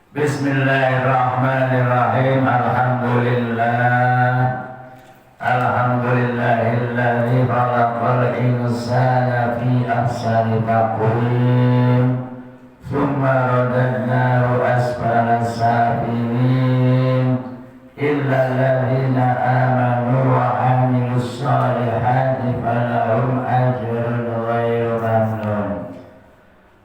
Bismillahirrahmanirrahim. Alhamdulillahilladzi khalaqal insana fi ahsani taqwim tsumma radadnahu asfala safilin illa alladzina amanu wa amilus solihati falahum ajrun ghairu mamnun.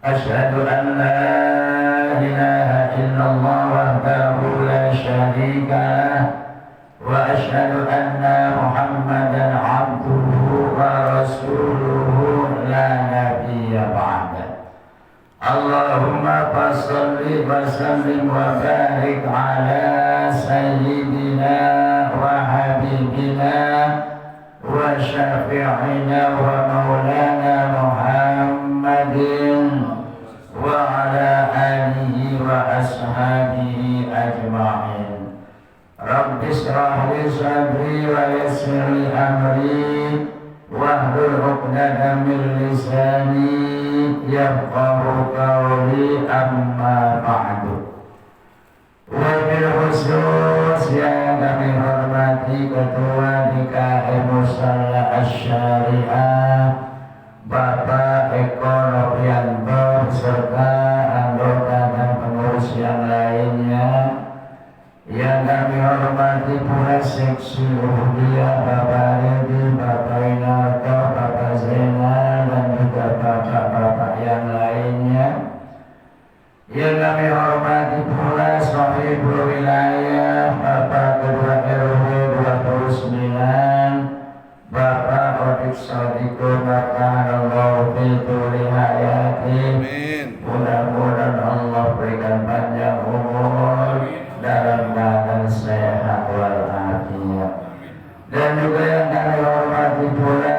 Asyhadu an la ilaha illallah wahdahu la syarika lah wa asyhadu anna Muhammadan abduhu wa rasuluhu la nabiyya ba'da. Allahumma fassalli wa sallim wa barik ala sayyidina wa habibina wa syafi'ina wa maulana Muhammadin wa ala alihi wa ashabihi ajma'in. Rabbi shrah li sadri wa yassir li amri wahlul 'uqdatam min lisani yafqahu qawli, amma ba'du. Wabil khusus yang kami hormati Ketua DKM Musalla Asy-Syariah Bapak Eko Noprianto serta anggota dan pengurus yang lainnya. Yang kami hormati pula seksi Uhudiyah Bapak Redi, Bapak Winarto, Bapak Zainal dan juga bapak-bapak yang lainnya. Yang kami hormati pula Sohibul Wilayah Bapak Ketua RW 29, Bapak Odik Sadiqo, Bapak Allah Fituli Hayati. Mudah-mudahan Allah berikan panjang umur dalam keadaan sehat walafiat. Dan juga yang kami hormati pula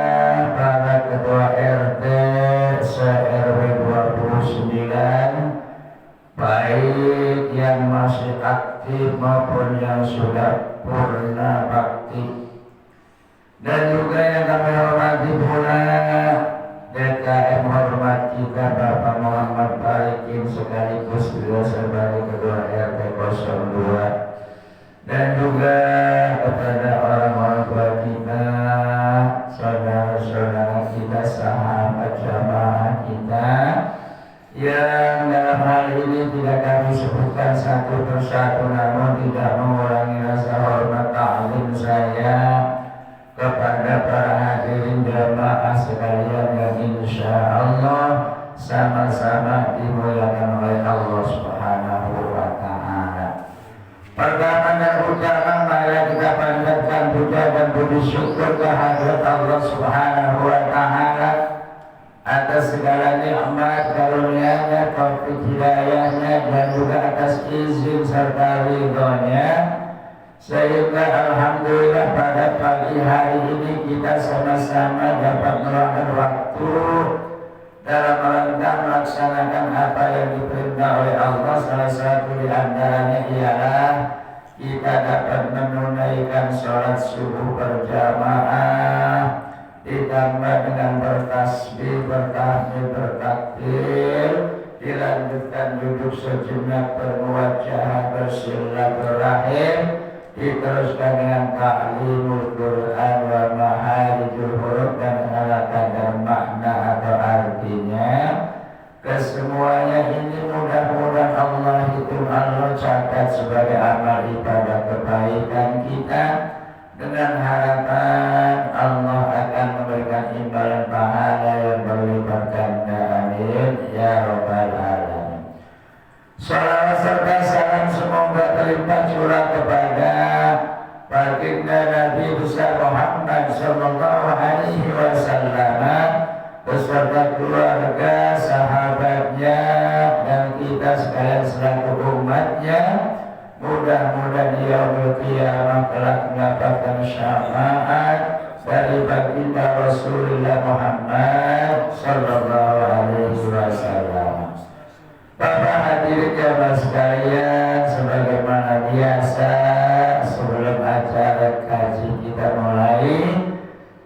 para ketua RT se-RW 29, baik yang masih aktif maupun yang sudah purna bakti. Dan juga yang kami hormati pula DKM hormat kita Bapak Muhammad Barikin sekaligus beliau sebagai ketua RT 02, dan juga kepada orang-orang tua kita, saudara-saudara kita, sahabat jamaah kita yang dalam hal ini tidak kami sebutkan satu persatu, namun tidak mengurangi rasa hormat ta'zim saya kepada para hadirin jamaah sekalian yang insya Allah sama-sama dimuliakan oleh Allah Subhanahu wa Ta'ala. Pertama dan utama, mari kita panjatkan puja dan puji syukur kehadirat Allah Subhanahu wa Ta'ala atas segala nikmat karunia-Nya, taufik hidayah-Nya, dan juga atas izin serta ridho-Nya, sehingga alhamdulillah pada pagi hari ini kita sama-sama dapat meluangkan waktu dalam rangka melaksanakan apa yang diperintah oleh Allah. Salah satu di antaranya ialah kita dapat menunaikan sholat subuh berjamaah, ditambah dengan bertasbih, bertahmid, bertakbir, dilanjutkan duduk sejenak bermuwajahah, bersilaturahim, diteruskan dengan ta'limul Quran wa maharijul huruf dan ala kadar makna atau artinya. Kesemuanya ini mudah-mudahan Allah catat sebagai amal ibadah kebaikan kita, dengan harapan Allah akan memberikan imbalan pahala yang berlipat ganda. Amin ya rabbal alamin. Salawat serta salam semoga terlimpah curah kepada baginda Nabi besar Muhammad sallallahu alaihi wasallam beserta keluarga, sahabatnya, dan kita sekalian selaku umatnya. Mudah-mudahan di yaumil qiyamah kelak mendapatkan syafaat dari baginda Rasulullah Muhammad sallallahu alaihi wasallam. Bapak hadirin jamaah sekalian, sebagaimana biasa sebelum acara kaji kita mulai,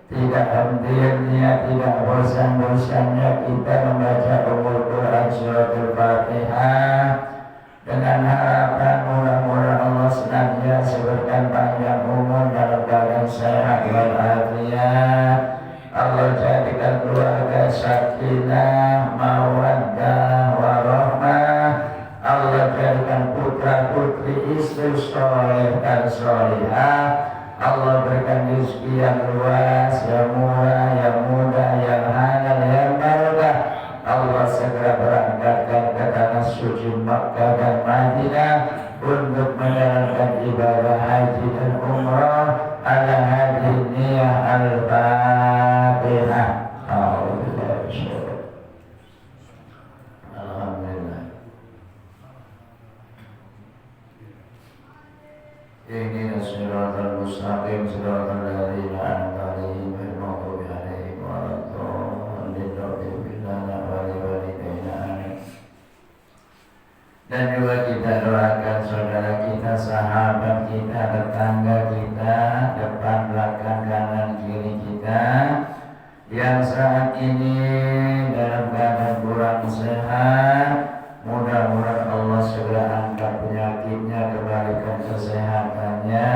tidak henti-hentinya, tidak bosan-bosannya kita membaca Ummul Quran suratul Fatihah dengan harapan salihah. Allah berikan rezeki yang luas, yang murah, yang mudah, yang halal, yang barokah. Allah segera berangkatkan ke tanah suci Makkah dan Madinah untuk menjalankan ibadah haji dan umrah. Ala hadhihi niyah al-Fatihah. Alhamdulillah. Ihdina siratal mustaqim siratal ladzina an'amta 'alaihim ghairil maghdubi 'alaihim waladdallin. Dan juga kita doakan saudara kita, sahabat kita, tetangga kita, depan, belakang, kanan, kiri kita yang saat ini dalam keadaan kurang sehat. Mudah-mudahan Allah segera angkat penyakitnya, kembalikan kesehatannya.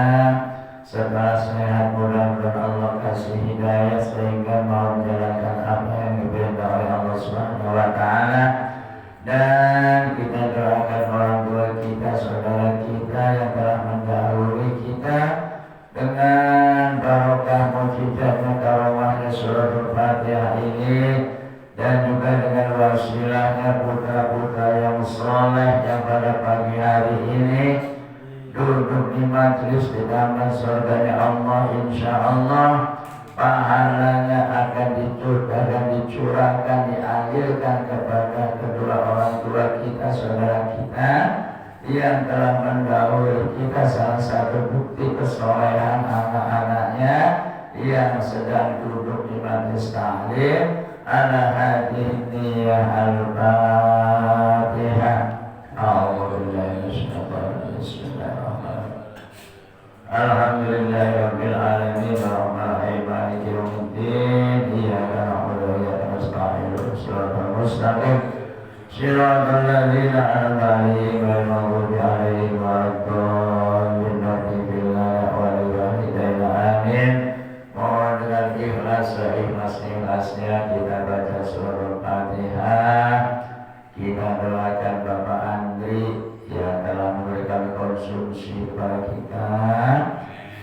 Setelah sehat, mudah-mudahan Allah kasih hidayah sehingga mau menjalankan apa yang diperintah oleh Allah Subhanahu wa Ta'ala. Dan kita doakan orang tua kita, saudara kita yang telah mendahului kita dengan barokah mujizatnya karomahnya suratul Fatihah ini, dan juga dengan wasilahnya putra-putra yang soleh yang pada pagi hari ini duduk di majlis di taman surganya Allah. Insya Allah pahalanya akan dicurahkan, dicurahkan, dialirkan kepada kedua orang tua kita, saudara kita yang telah mendahului kita. Salah satu bukti kesolehan anak-anaknya yang sedang duduk di majlis taklim. Ala hadhihi niyah al-Fatihah. Alhamdulillahirabbil alamin arrahmanirrahim maliki yaumiddin iyyaka na'budu wa iyyaka nasta'in ihdinas mustaqim shiratal ladzina an'amta 'alaihim ghairil maghdubi 'alaihim waladdallin. Amin. Mohon dengan ikhlas seikhlas-ikhlasnya kita baca surah Fatihah. Kita doakan Bapak Andri yang telah memberikan konsumsi kepada kita.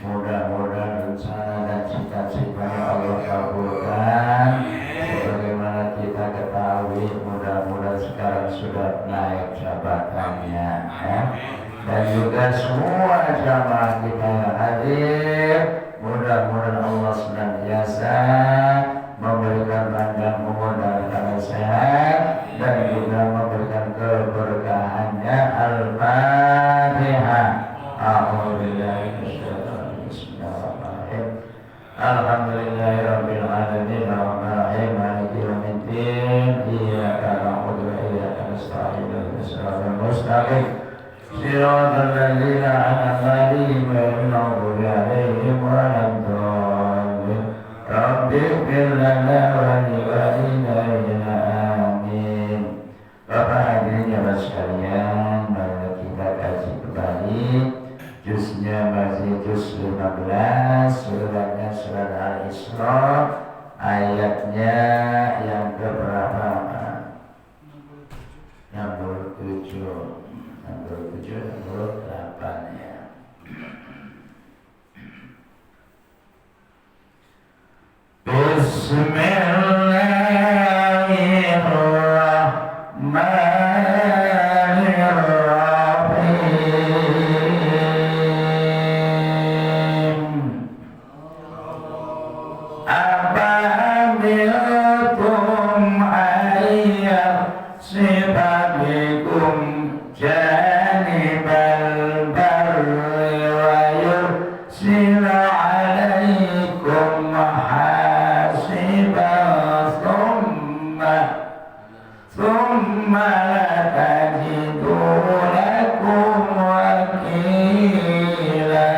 Mudah-mudahan rencana dan cita-citanya Allah kabulkan. Sebagaimana kita ketahui, mudah-mudahan sekarang sudah naik jabatannya, ya. Dan juga semua jamaah kita yang hadir, mudah-mudahan Allah senantiasa memberikan panjang umur dan sehat, dan juga memberikan keberkahannya. Al-Fatihah. Alhamdulillahirabbil alamin arrahmanirrahim maliki yaumiddin iyyaka na'budu wa iyyaka nasta'in ihdinas siratal mustaqim siratal ladzina an'amta 'alaihim ghairil maghdubi 'alaihim waladdallin. Rabbi ighfir lana wa li walidayna amin. Bapak hadirin jamaah sekalian, mari kita kaji kembali juznya masih juz 15, suratnya surat Al-Isra, ayatnya yang keberapa? 67, 68 ya. Bismillahirrahmanirrahim. Afahamiltum ayyah sibabikum janibal barri wa yursila alaikum hasiba thumma la tajidu lakum wakila.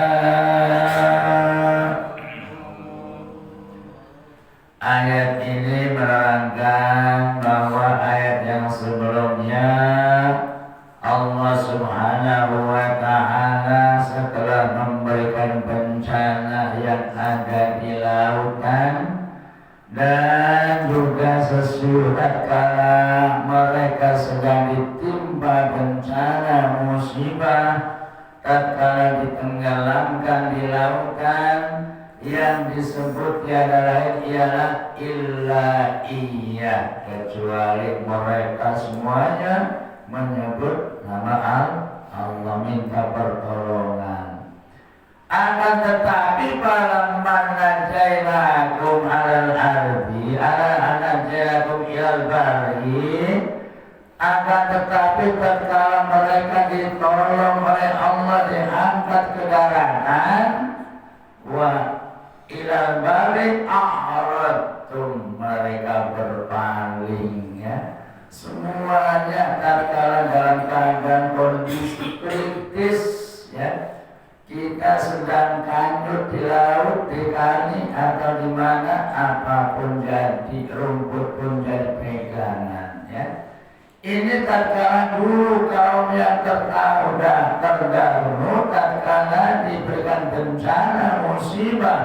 Ayat ini menerangkan bahwa ayat yang sebelumnya Allah Subhanahu wa Ta'ala setelah memberikan bencana yang ada di lautan dan juga sesudah kala mereka sedang ditimpa bencana musibah, tatkala ditenggelamkan di lautan yang disebut tiada lain ialah illa iya, kecuali mereka semuanya menyebut nama Allah, minta pertolongan. Akan tetapi falamma najaynakum alal ardi najaynakum ilal barri, akan tetapi tatkala mereka ditolong oleh Allah diangkat ke daratan, wa ilal bari a'radtum, mereka berpaling ya. Semuanya tatkala dalam keadaan kondisi kritis ya, kita sedang kanyut di laut, di kali atau di mana, apapun jadi, rumput pun jadi pegangan ya. Ini tatkala dulu kaum yang terdahulu tatkala diberikan bencana musibah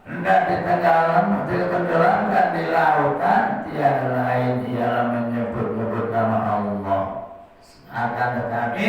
hendak ditenggelamkan di lautan, tiada lain ialah menyebut-nyebut nama Allah. Akan tetapi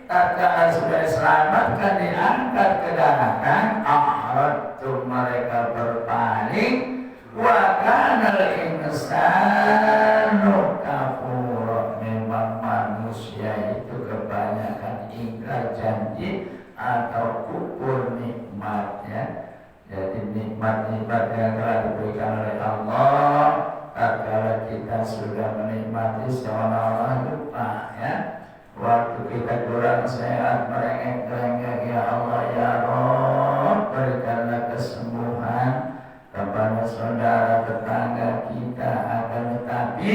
tatkala sudah selamatkan diangkat ke daratan, a'radtum, mereka berpaling, wa kanal insanu kafura, memang manusia itu kebanyakan ingkar janji atau kufur nikmatnya. Jadi nikmat-nikmat yang telah diberikan oleh Allah, tatkala kita sudah menikmati seolah-olah lupa ya. Waktu kita kurang sehat, merengek-rengek, ya Allah ya Rabb, berikanlah kesembuhan kepada saudara tetangga kita. Akan tetapi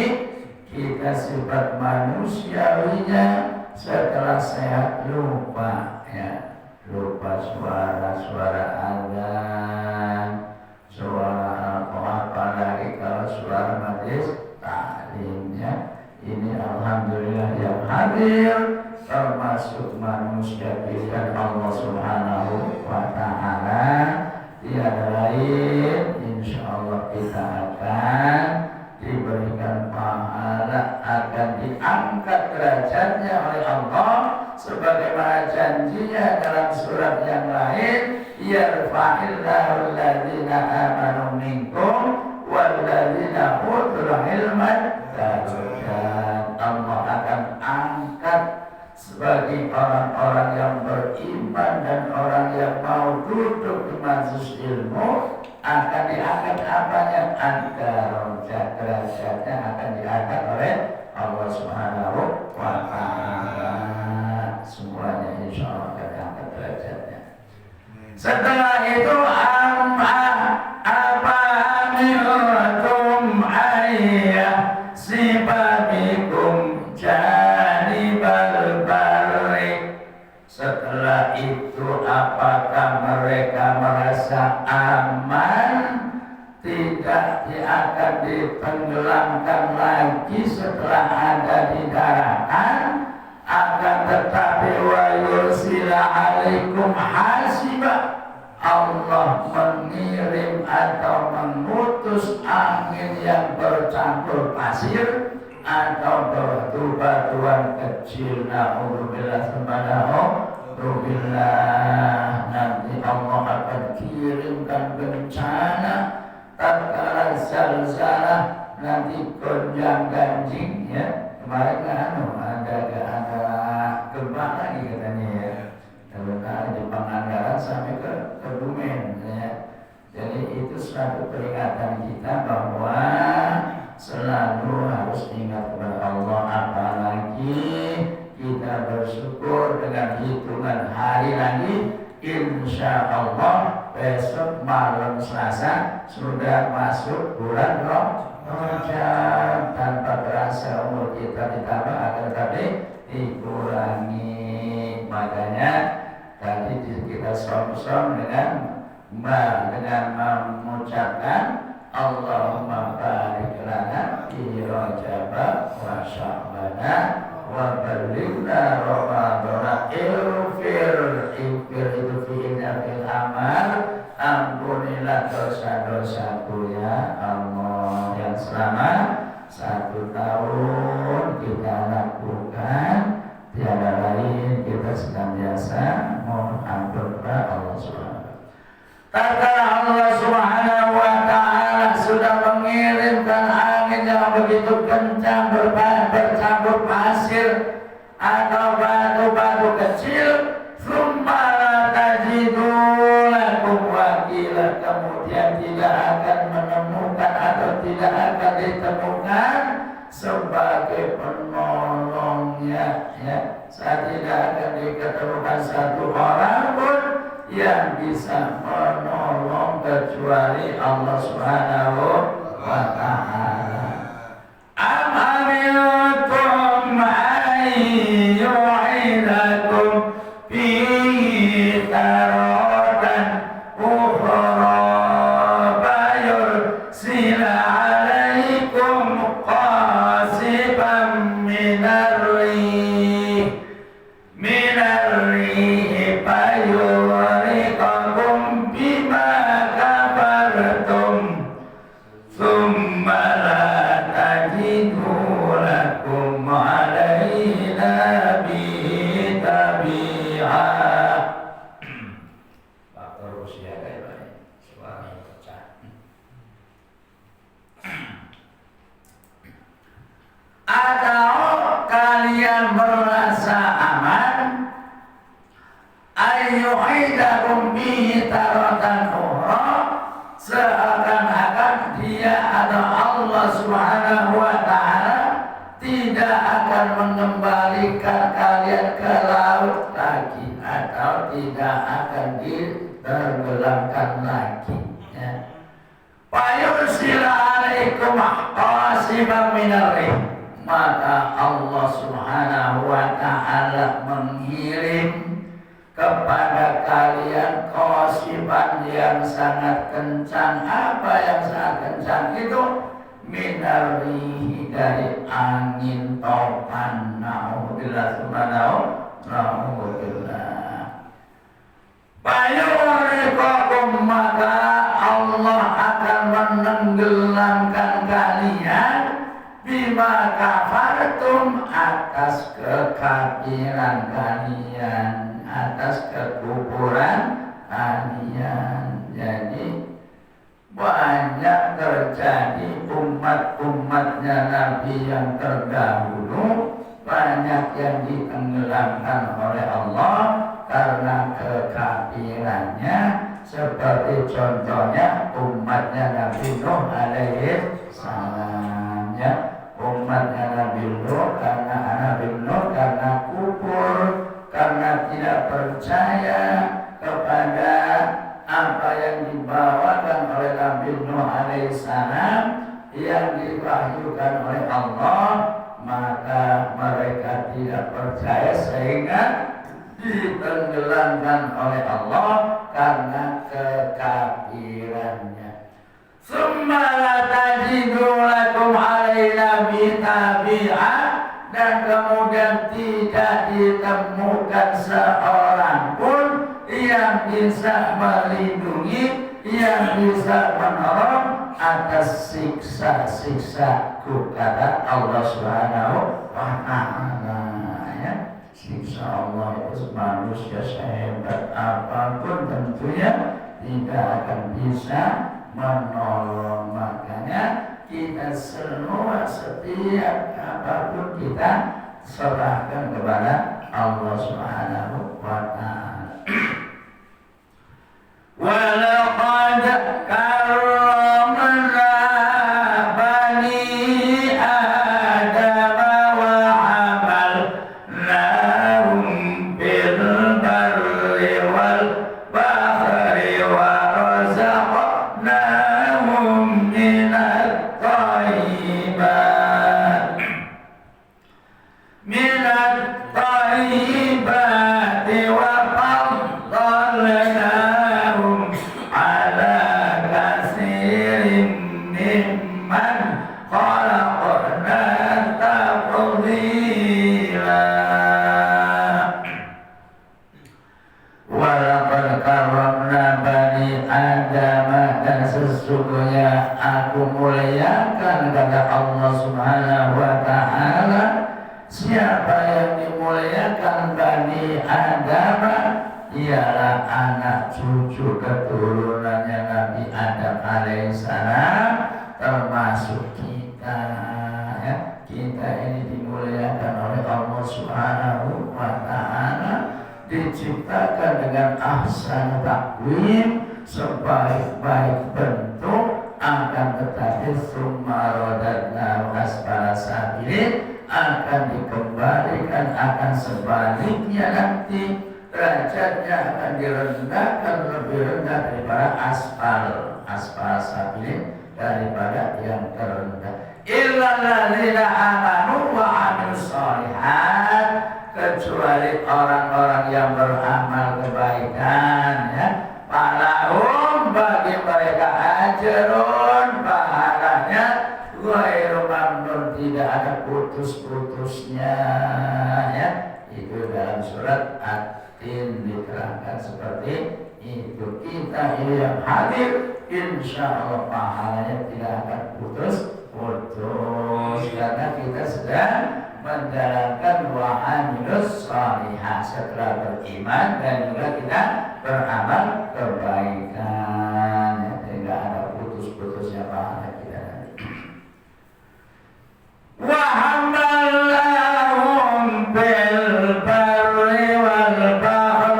kita sifat manusiawinya setelah sehat lupa ya, lupa suara azan, suara apa lagi kalau suara majelis taklimnya. Ini alhamdulillah yang hadir termasuk manusia pilihan Allah Subhanahu wa ta'ala. Tiada lain, insya Allah kita akan diberikan pahala, akan diangkat derajatnya oleh Allah sebagaimana janjinya dalam surat yang lain, yarfa'illahu alladhina amanu minkum walladzina utul ilma darajat. Allah akan angkat sebagai orang-orang yang beriman dan orang yang mau duduk di majelis ilmu, akan diangkat apanya? Derajatnya akan diangkat oleh Allah Subhanahu wa ta'ala. Semuanya insya Allah akan diangkat derajatnya. Setelah itu amiltum ayah sibabikum janibal barri. Setelah itu apakah mereka merasa aman, tidak akan ditenggelamkan lagi setelah ada di daratan? Akan tetapi wa yursila alaikum hasiba, Allah mengirim atau mengutus angin yang bercampur pasir atau batu-batuan kecil. Na'udzubillah subhanahubillah. Nanti Allah akan kirimkan bencana tatkala zalzalah, nanti gonjang ganjing ya. Kemarin kan ada gempa lagi katanya ya. Terutama di Pangandaran sampai ke Kebumen ya. Jadi itu suatu peringatan kita bahwa selalu harus ingat kepada Allah. Apalagi kita bersyukur dengan hitungan hari lagi, insya Allah besok malam Selasa sudah masuk bulan Ramadan. Tanpa terasa umur kita ditambah, akan tetapi dikurangi. Makanya tadi kita som-som dengan mengucapkan Allahumma barik lana fi Rajab wa Sya'ban wa balighna Ramadhan. Ighfir itu fi'ilnya fil amal, ampunilah dosa-dosaku ya Allah, yang selama 1 tahun kita lakukan. Tiada lain, kita sedang senantiasa mohon ampun kepada Allah Subhanahu. Tatkala Allah Subhanahu wa Ta'ala sudah mengirimkan angin yang begitu kencang bercampur pasir atau batu-batu kecil, summa la tajidu lakum wakila, kemudian tidak akan menemukan atau tidak akan ditemukan sebagai penolongnya, ya. Saya tidak akan diketemukan satu orang pun yang bisa menolong kecuali Allah Subhanahu wa Ta'ala. Am amintum ayyu'idakum fihi taratan ukhra bayursila alaikum qasiban minarrih bayuriqakum bima kafartum thumma la tajidu lakum alaina bihi tabi'a. Faktor usia kayak suara pecah. Atau kalian merasa aman ayyu'idakum bihi taratan ukhra, seakan-akan dia atau Allah Subhanahu wa Ta'ala tidak akan mengembalikan kalian ke laut lagi atau tidak akan ditenggelamkan lagi, ya. Fayursila alaikum qasiban minarrih, maka Allah Subhanahu wa Ta'ala mengirim kepada kalian qasiban yang sangat kencang. Apa yang sangat kencang itu? Minarrih, dari angin topan. Na'udzubillah na'udzubillah. Bayuriqakum, maka Allah akan menenggelamkan kalian bima kafartum, atas kekafiran kalian, atas kekufuran kalian. Jadi banyak terjadi umat-umatnya Nabi yang terdahulu, banyak yang ditenggelamkan oleh Allah karena kekafirannya. Seperti contohnya umatnya Nabi Nuh alaihi salam, ya. Umatnya Nabi Nuh karena kufur, karena tidak percaya kepada apa yang dibawakan oleh Nabi Nuh alaihissalam yang diwahyukan oleh Allah, maka mereka tidak percaya sehingga ditenggelamkan oleh Allah karena kekafirannya. Summa la tajidu lakum alaina bitabi'a, dan kemudian tidak ditemukan seorang pun yang bisa melindungi, yang bisa menolong atas siksa-siksaku, kata Allah Subhanahu wa Ta'ala, ya. Siksa Allah itu manusia sehebat apapun tentunya tidak akan bisa menolong. Makanya kita semua setiap apapun kita serahkan kepada Allah Subhanahu wa Ta'ala. Walaqad karramna bani Adam wa hamalnahum fil barri wal bahri wa razaqnahum minat thayyibat wa faddalnahum ala katsirin mimman khalaqna tafdila. Walaqad karramna bani Adam, dan sesungguhnya aku muliakan, kata Allah Subhanahu wa Ta'ala, siapa yang dimuliakan cucu keturunannya Nabi Adam alaihissalam, termasuk kita ya. Kita ini dimuliakan oleh Allah Subhanahu wa ta'ala, diciptakan dengan ahsan takwim, sebaik-baik bentuk, akan tetapi summa radadnahu asfala safilin, akan dikembalikan, akan sebaliknya nanti derajatnya akan direndahkan lebih rendah daripada asfal safilin, daripada yang terendah. Illal ladzina amanu wa 'amilus shalihat, kecuali orang-orang yang beramal kebaikan ya. Falahum, bagi mereka ajrun, pahalanya ghairu mamnun, tidak ada putus-putusnya ya. Itu dalam surat At-Tin diterangkan seperti itu. Kita ini yang hadir, insya Allah pahalanya tidak akan putus karena kita sedang menjalankan wa amilus shalihah, setelah beriman dan juga kita beramal kebaikan ya. Tidak ada putus-putusnya pahala kita. Wa hamalnahum bil barri wal bahr,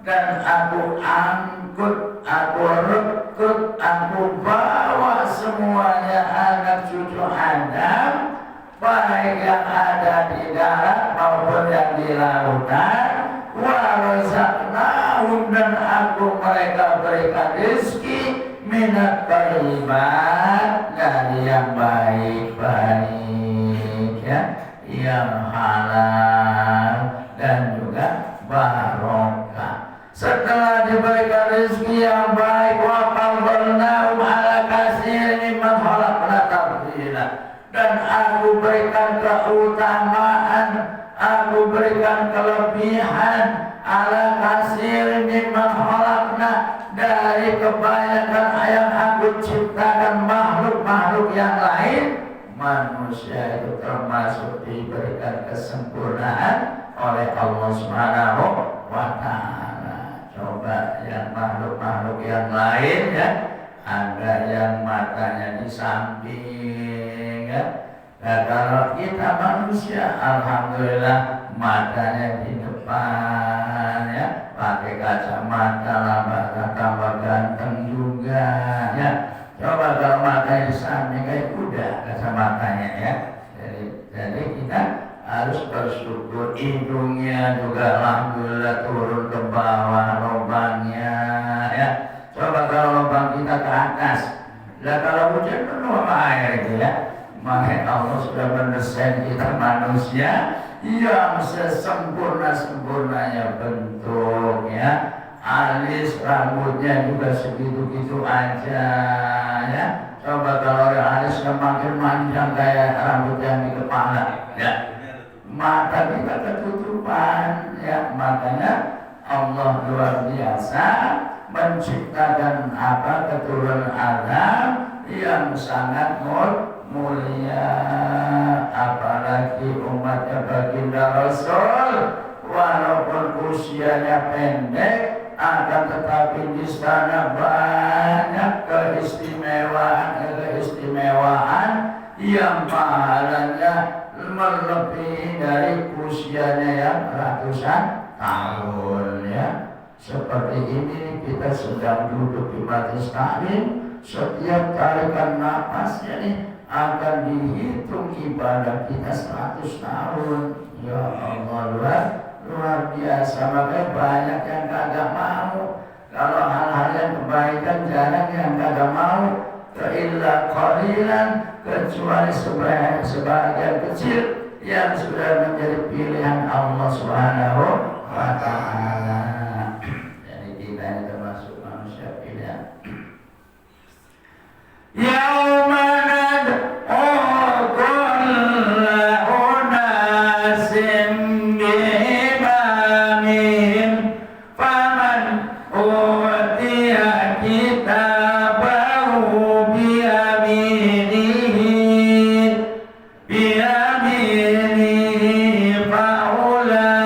dan aku angkut, aku rekrut, aku bawa semuanya anak cucu Adam, baik yang ada di darat maupun yang di lautan. Wa razaqnahum, dan aku mereka berikan rezeki minat thayyibat, dari yang baik-baik ya, yang halal dan juga barokah. Setelah diberikan rezeki yang baik, wa fadhalnahum ala katsirin mimman khalaqna tafdila, dan aku berikan keutamaan, aku berikan kelebihan ala katsirin mimman khalaqna, dari kebanyakan yang aku ciptakan makhluk-makhluk yang lain. Manusia itu termasuk diberikan kesempurnaan oleh Allah Subhanahu wa ta'ala. Coba yang makhluk-makhluk yang lain ya, ada yang matanya di samping ya. Nah, kalau kita manusia, alhamdulillah matanya di depan ya, pakai kacamata lah, tambah ganteng juga ya. Coba kalau matanya di samping kayak kuda kacamatanya ya. Jadi kita harus bersyukur. Hidungnya juga alhamdulillah turun ke bawah lubangnya ya. Coba kalau lubang kita ke atas, lah kalau hujan penuh sama air gitu ya. Maka Allah sudah mendesain kita manusia yang sesempurna-sempurnanya bentuk ya. Alis rambutnya juga segitu-gitu aja ya. Coba kalau alis semakin panjang kayak rambut yang di kepala ya, mata kita ketutupan ya. Makanya Allah luar biasa menciptakan keturunan Adam yang sangat mulia, apalagi umatnya baginda Rasul, walaupun usianya pendek, akan tetapi di sana banyak keistimewaan yang pahalanya melebihi dari usianya yang ratusan tahun ya. Seperti ini kita sedang duduk di majelis taklim, setiap tarikan nafasnya nih akan dihitung ibadah kita 100 tahun. Ya Allah, luar biasa. Makanya banyak yang kagak mau. Kalau hal-hal yang kebaikan jarang yang kagak mau. Illa qalilan, kecuali sebagian kecil yang sudah menjadi pilihan Allah Subhanahu wa ta'ala. Jadi kita ini termasuk manusia pilihan. Yauma nad'u kulla unasin biimamihim, faman utiya kitabahu biyaminihi faulaika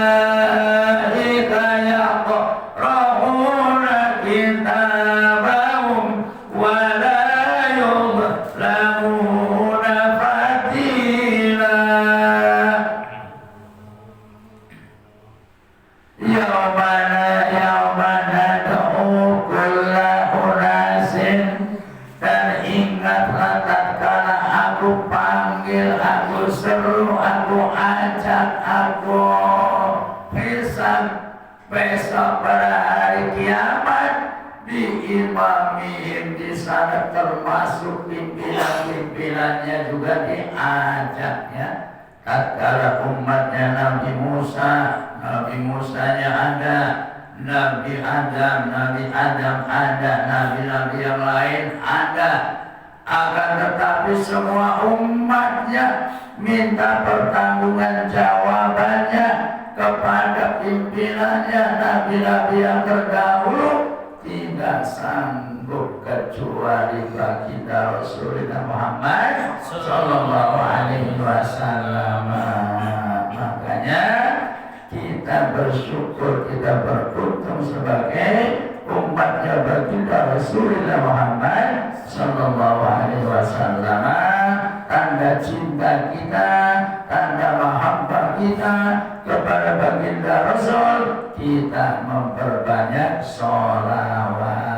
yaqra'una ajak aku hisab besok pada hari kiamat, diimamihim di sana, termasuk pimpinan-pimpinannya juga diajaknya. Tatkala umatnya Nabi Musanya ada, Nabi Adam ada, nabi-nabi yang lain ada. Akan tetapi semua umatnya minta pertanggungan jawabannya kepada pimpinannya, nabi-nabi yang terdahulu tidak sanggup kecuali baginda Rasulullah Muhammad Sallallahu Alaihi Wasallam. Makanya kita bersyukur, kita beruntung sebagai umatnya baginda Rasulullah Muhammad Sallallahu Alaihi Wasallam. Tanda cinta kita, tanda mahabbah kita kepada baginda Rasul, kita memperbanyak sholawat,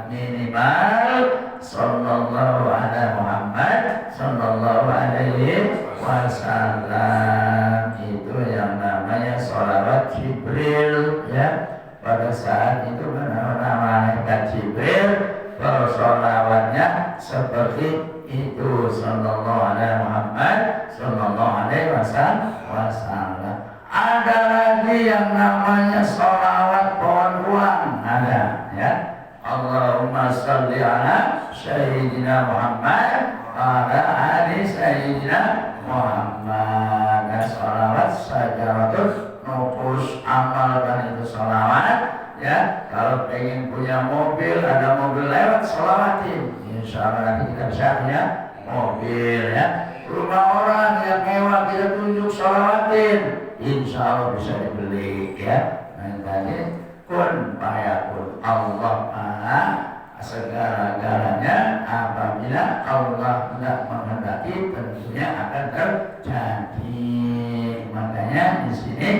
minimal Sallallahu Alaihi Muhammad Sallallahu Alaihi Wasallam. Itu yang namanya sholawat Jibril, ya. Pada saat itu malaikat Jibril bersolawatnya seperti itu, Sallallahu Alaihi Muhammad Sallallahu Alaihi Wasallam. Ada lagi yang namanya solawat pohon ruang, ada, ya. Allahumma sholli ala Sayyidina Muhammad ala ali Sayyidina Muhammad. Dan solawat sajaratul nufus, amalkan itu solawat, ya. Kalau pengen punya mobil, ada mobil lewat, solawatin, insya Allah nanti kita bisa punya mobil, ya. Rumah orang yang mewah kita tunjuk, solawatin, insya Allah bisa dibeli, ya. Nah tadi kun fayakun, Allah maha segala-galanya. Apabila Allah tidak menghendaki, tentunya akan terjadi. Makanya di sini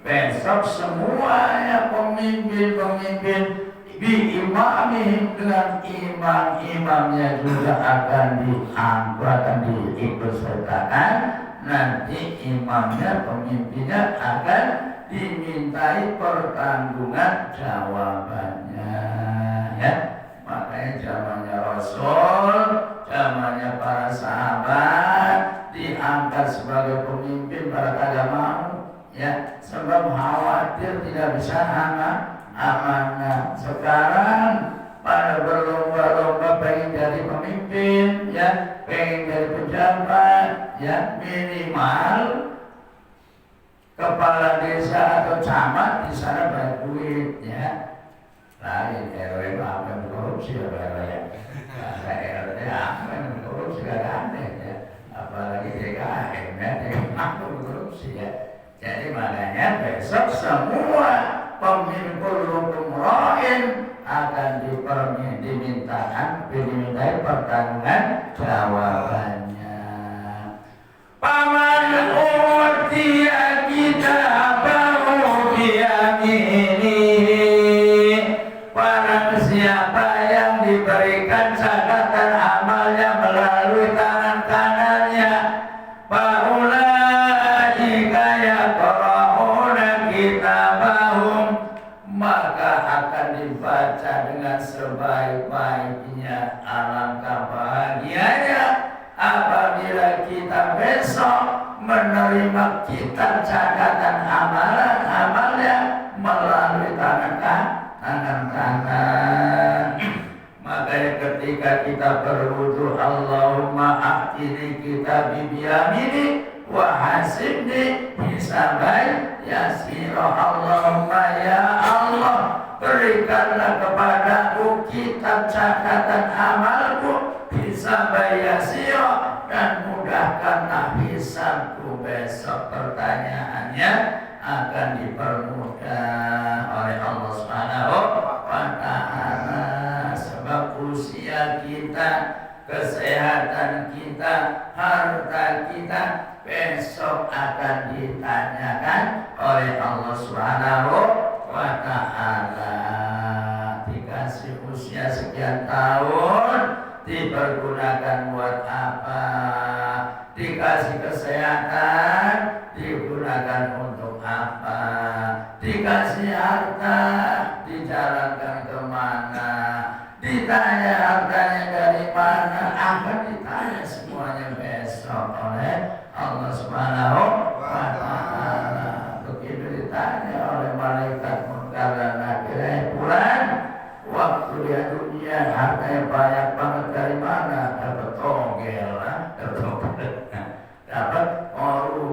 besok semuanya pemimpin-pemimpin biimamihim, dengan imam-imamnya juga akan diangkat, akan diikut sertakan. Nanti imamnya, pemimpinnya akan dimintai pertanggungan jawabannya, ya. Makanya zamannya Rasul, zamannya para sahabat diangkat sebagai pemimpin, para kagak mau, ya, sebab khawatir tidak bisa amanah. Sekarang pada berlomba-lomba pengen jadi pemimpin, ya, pengen jadi pejabat, ya, minimal kepala desa atau camat di sana banyak duit, ya. Lain RW apa yang korupsi, apa ya? RT apa yang korupsi, gak ada, ya. Apalagi DKM, ya, DKM korupsi, ya. Jadi makanya besok semua pemimpin hukum roin akan dimintai pertanggungan jawabannya. Paman utiya kitabahu biyamini, barang siapa yang diberikan catatan amalnya melalui tangan kanannya, faulaika yaqra'una kitabahum, maka akan dibaca dengan sebaik-baiknya. Alangkah bahagianya apabila kita besok menerima kitab catatan amalnya melalui tangan kanan. Makanya ketika kita berwudu, Allahumma a'tini kitabi biyamini wa hasibni hisaban yasira. Allahumma ya Allah, berikanlah kepadaku kitab catatan amalku hisaban yasira, dan mudahkanlah hisabku besok. Pertanyaannya akan dipermudah oleh Allah Subhanahu wa Ta'ala. Sebab usia kita, kesehatan kita, harta kita besok akan ditanyakan oleh Allah Subhanahu wa Ta'ala. Dikasih usia sekian tahun, dipergunakan buat apa? Dikasih kesehatan,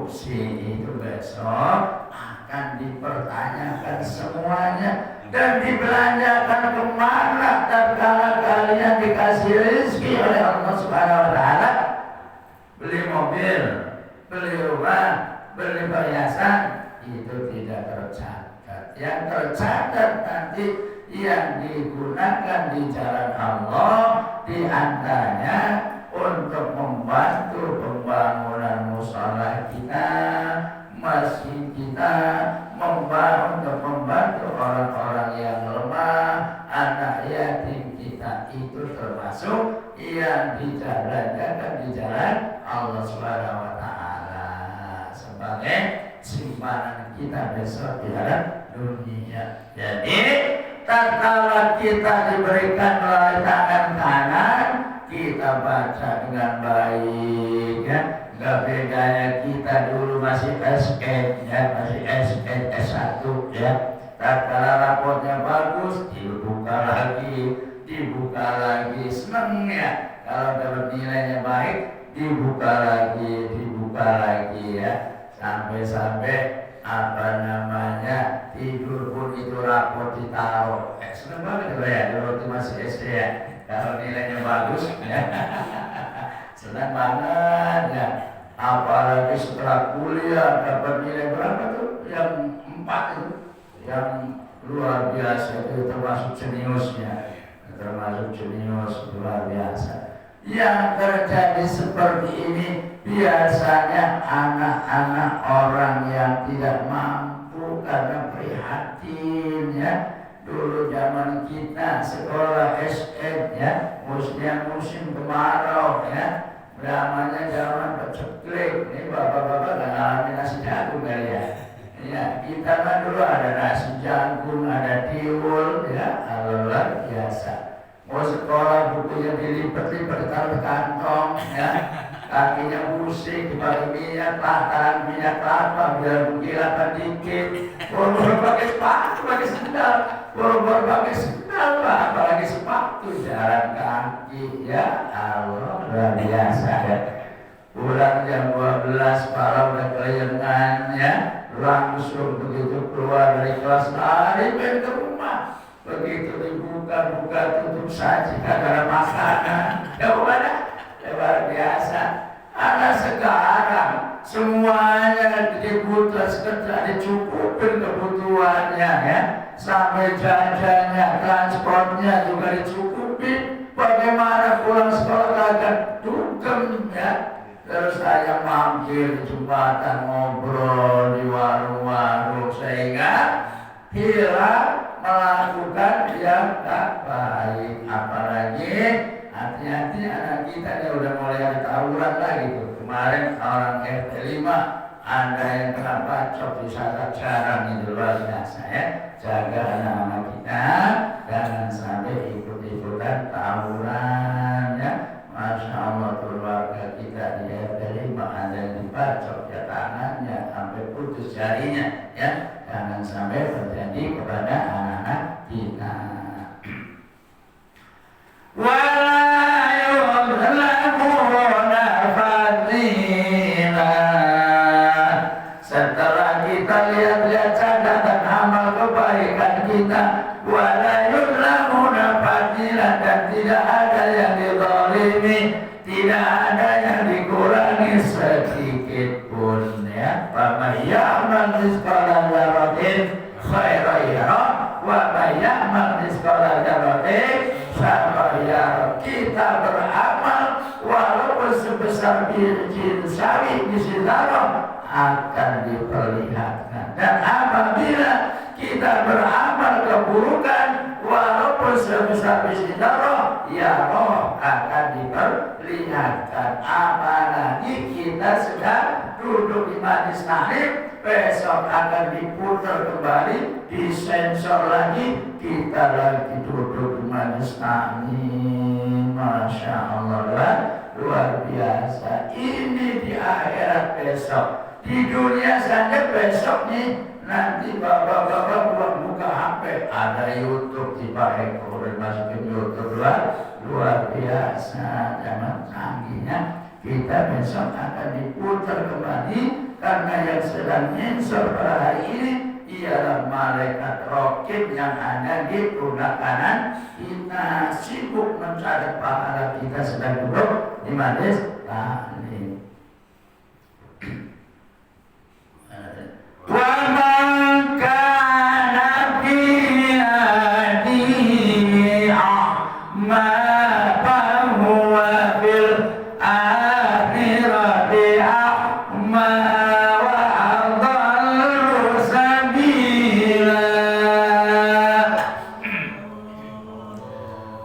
korupsi itu besok akan dipertanyakan semuanya dan dibelanjakan kemana tatkala kalian dikasih rezeki oleh Allah Subhanahu wa Ta'ala. Beli mobil, beli rumah, beli perhiasan itu tidak tercatat. Yang tercatat nanti yang digunakan di jalan Allah, di antaranya untuk membantu pembangunan musala kita, masjid kita, untuk membantu orang-orang yang lemah, anak yatim kita itu termasuk yang dijalankan di jalan Allah Subhanahu wa Ta'ala sebagai simpanan kita besok di dalam dunia. Jadi tatkala kita diberikan melalui tangan kanan, kita baca dengan baik ya. Gak bedanya kita dulu masih SN ya, masih SN S1 ya. Tatkala rapotnya bagus, dibuka lagi, seneng ya. Kalau dapat nilainya baik, dibuka lagi ya. Sampai apa namanya, tidur pun itu rapot ditaruh. Seneng banget ya dulu waktu masih SD ya. Kalau nilainya bagus ya. Senang banget ya. Apalagi setelah kuliah dapat nilai berapa tuh? Yang 4 itu, yang luar biasa itu termasuk jeniusnya, luar biasa. Yang terjadi seperti ini biasanya anak-anak orang yang tidak mampu karena prihatin ya. Dulu zaman kita sekolah SD ya, musim kemarau ya, namanya zaman peceklik. Ini bapak-bapak gak ngalamin nasi jagung kali ya. Ya, kita kan dulu ada nasi jagung, ada tiwul ya, luar biasa. Mau sekolah bukunya dilipat-lipat ditaruh kantong ya, kakinya pusing dipakai minyak kelapa biar mengkilapkan dikit. Boro-boro pakai sepatu, pakai sendal, apalagi sepatu jalan kaki ya, Allah luar biasa ya. Pulang jam 12 malam udah kelayangan ya, langsung begitu keluar dari kelas lari main ke rumah. Begitu dibuka tutup saji kagak ada makanan. Ya luar biasa. Anak sekarang semuanya dibutuhkan sekedar dicukupin kebutuhannya ya, sampai jajannya, transportnya juga dicukupin. Bagaimana pulang sekolah kagak dugem ya. Terus saya mampir di jembatan, ngobrol di warung-warung sehingga hilang melakukan yang tak baik. Apalagi hati-hati anak kita dia udah mulai ada tawuran lagi tuh. Kemarin orang RT 5 ada yang kena bacok di saat jarang, itu luar biasa ya. Jaga anak-anak kita jangan sampai ikut-ikutan tawuran ya. Masya Allah, keluarga kita di RT 5 ada yang dibacok ya tangannya sampai putus jarinya ya. Jangan sampai terjadi kepada anak-anak kita. Setelah kita lihat-lihat catatan amal kebaikan kita, wala yuzlamuna fadila, dan tidak ada yang dizalimi, tidak ada yang dikurangi sedikit pun ya. Wa may ya'mal mithqala dzarratin khairan yarah wa may ya'mal mithqala dzarratin syarran yarah. Kita beramal walaupun sebesar biji sawi di zarah akan diperlihatkan, dan apabila kita beramal keburukan walaupun sebesar biji zarah, ya roh akan diperlihatkan. Apalagi kita sedang duduk di majlis taklim, besok akan diputar kembali, disensor lagi, kita lagi duduk di majlis taklim. Masya Allah, luar biasa. Ini di akhirat besok. Di dunia saja besok nih, nanti bapak-bapak buka HP, ada YouTube di Pak Eko, masukin YouTube, luar biasa. Zaman canggihnya kita besok akan diputar kembali karena yang sedang nyinsor pada hari ini ialah malaikat raqib yang ada di pundak kanan kita, sibuk mencatat pahala kita sedang duduk di majelis taklim. Wa man kana fi hadihi a'ma fa huwa fil akhirati a'ma wa adallu sabila.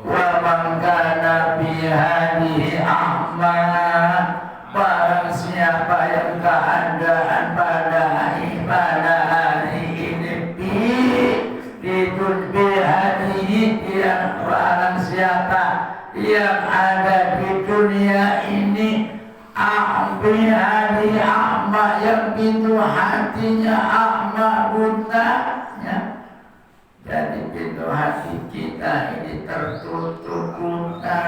Wa man kana fi hadihi a'ma, barang siapa yang keadaan pada hari ini yang barang siapa yang ada di dunia ini ahbi hari ahma, yang pintu hatinya ahma buta ya. Jadi pintu hati kita ini tertutup buta,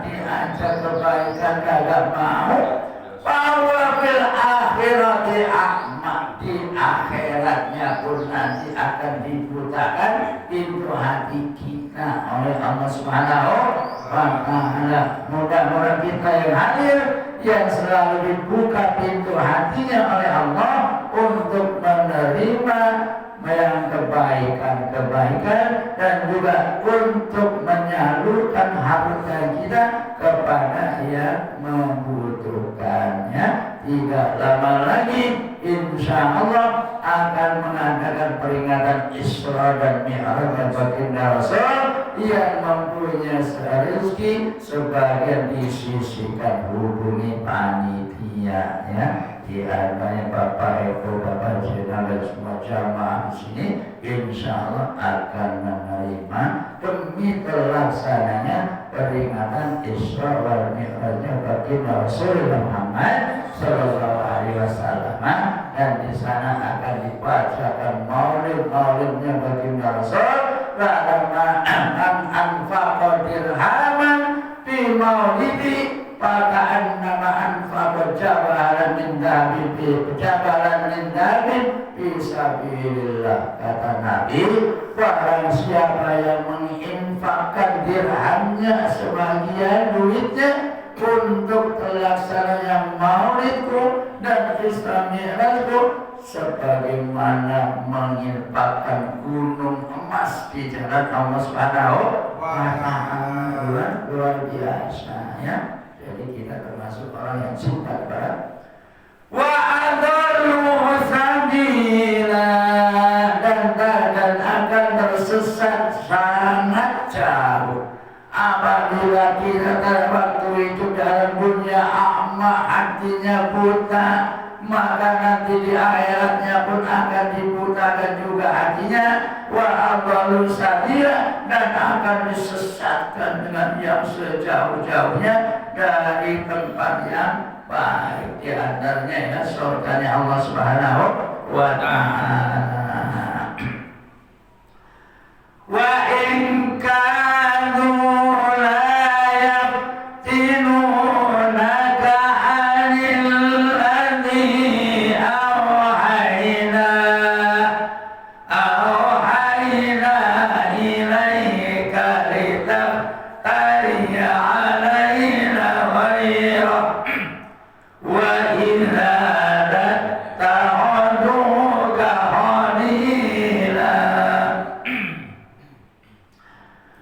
diajak kebaikan kagak mau. Bahwa fil akhirati a'ma, di akhiratnya pun nanti akan dibutakan pintu hati kita oleh Allah Subhanahu wa ta'ala. Mudah-mudahan kita yang hadir yang selalu dibuka pintu hatinya oleh Allah untuk menerima yang kebaikan-kebaikan dan juga untuk menyalurkan harta kita kepada yang membutuhkannya. Tidak lama lagi insya Allah akan mengadakan peringatan Isra dan Mi'raj baginda Rasul yang mempunyai rezeki sebagian disisihkan, hubungi panitia ya. Di antaranya Bapak Eko, Bapak Jenderal dan semua jamaah di sini insya Allah akan menerima demi terlaksananya peringatan Isra wal Mi'rajnya baginda Rasulullah Muhammad Sallallahu Alaihi Wasallam, dan di sana akan dibacakan maulid-maulidnya baginda Rasul. Karena anfaqa dirhaman fi maulidi pakaan nama anfaqa jabalan min dabin fisabilillah. Kata Nabi, barang siapa yang menginfakkan dirhamnya sebagian duitnya untuk terlaksananya maulidku dan Isra Mi'rajku, sebagaimana menginfakkan gunung emas di jalan Allah Subhanahu wa ta'ala. Luar biasa ya. Jadi kita termasuk orang yang cinta kepada wa adallu sabila, dan akan tersesat sangat jauh apabila kita pada waktu itu dalam dunia a'ma, hatinya buta, maka nanti di akhiratnya pun akan dibutakan juga hatinya. Wa adallu sabila, dan akan disesatkan dengan yang sejauh-jauhnya dari tempat yang baik, di antaranya ya surganya Allah Subhanahu wa ta'ala. Wa in kanu la yaftinunaka 'anil ladzi awhayna ilaika litaftari 'alaina ghairah wa idza ta'uduka qalila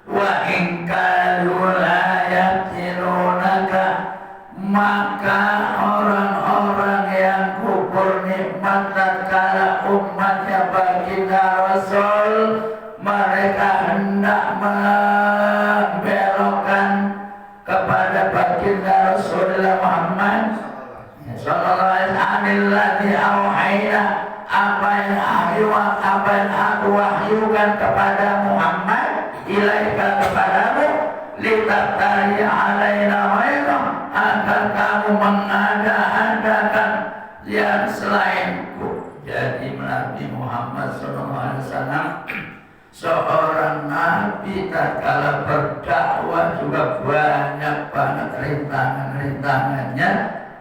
wa in kanu la yaftinunaka, maka orang-orang yang kufur nikmat tatkala umatnya baginda Rasul, mereka hendak membelokkan kepada baginda Rasulullah Muhammad sallallahu alaihi wasallam, apa yang aku wahyukan kepada Muhammad, ilaika kepadamu, litaftari alaina ghairah, agar kamu mengada-adakan yang selainku. Jadi Nabi Muhammad SAW seorang nabi, tatkala berdakwah juga banyak banget rintangan-rintangannya,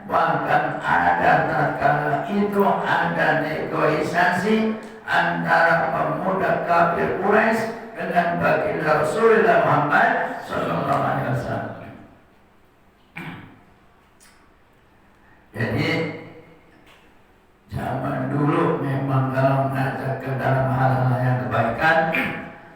bahkan ada tatkala itu ada negosiasi antara pemuda kafir Quraisy dengan baginda Rasulullah Muhammad sallallahu alaihi wasallam. Jadi zaman dulu memang kalau mengajak ke dalam hal-hal yang kebaikan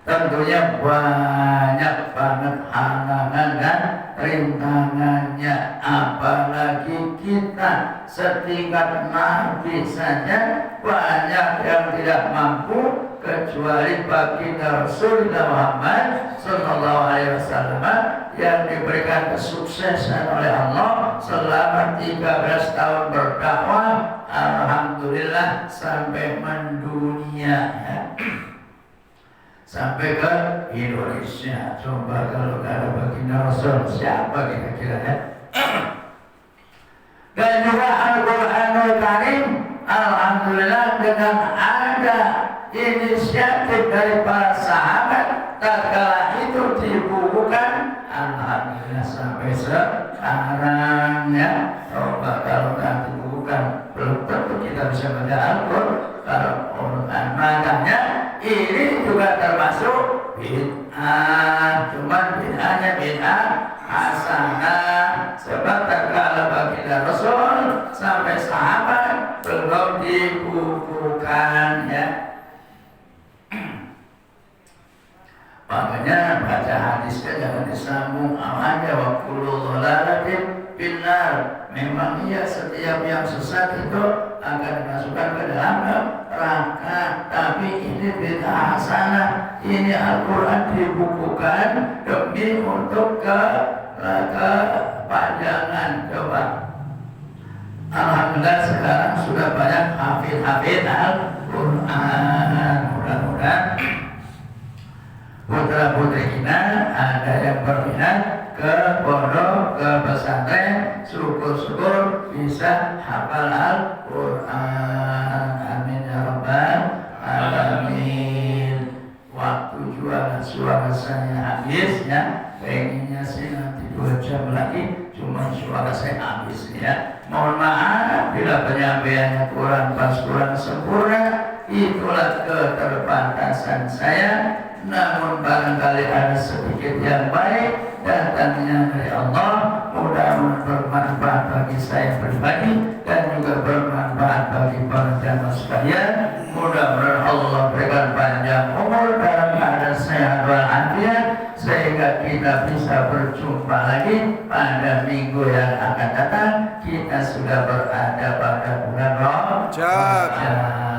tentunya banyak banget halangan dan rintangannya, apalagi kita setingkat Nabi saja banyak yang tidak mampu kecuali baginda Rasulullah Muhammad sallallahu alaihi wasallam yang diberikan kesuksesan oleh Allah selama 13 tahun berdakwah, alhamdulillah sampai mendunia ya. Sampai ke Indonesia. Coba kalau ada baginda Rasul, siapa kira-kira ya? Dan juga Al-Quranul Karim, alhamdulillah dengan ada inisiatif dari para sahabat, tatkala itu dibukukan, alhamdulillah sampai sekarang ya. Coba kalau tidak dibukukan, belum tentu kita bisa baca Al-Quran. Makanya ini juga termasuk bid'ah, cuman bid'ahnya bid'ah hasanah. Sebab tatkala baginda Rasul sampai sahabat belum dibukukan ya. Makanya baca hadisnya jangan disambung awalnya wa kullu dhalalatin finnar. Memang iya setiap yang sesat itu akan dimasukkan ke dalam neraka, tapi ini bid'ah hasanah. Ini Al-Quran dibukukan demi untuk kepanjangan. Coba alhamdulillah sekarang sudah banyak hafid Al-Quran. Mudah-mudahan putra-putri kita ada yang berminat ke pondok, ke pesantren, syukur-syukur bisa hafal Al-Quran. Amin ya rabbal alamin. Waktu jualan suara saya habis ya, pengennya sih nanti 2 jam lagi, cuma suara saya habis ya. Mohon maaf bila penyampaiannya kurang pas, kurang sempurna, itulah keterbatasan saya. Namun barangkali ada sedikit yang baik datangnya dari Allah, mudah-mudahan bermanfaat bagi saya pribadi dan juga bermanfaat bagi para jamaah sekalian. Mudah-mudahan Allah berikan panjang umur dalam keadaan sehat walafiat sehingga kita bisa berjumpa lagi pada minggu yang akan datang. Kita sudah berada pada bulan Ramadan.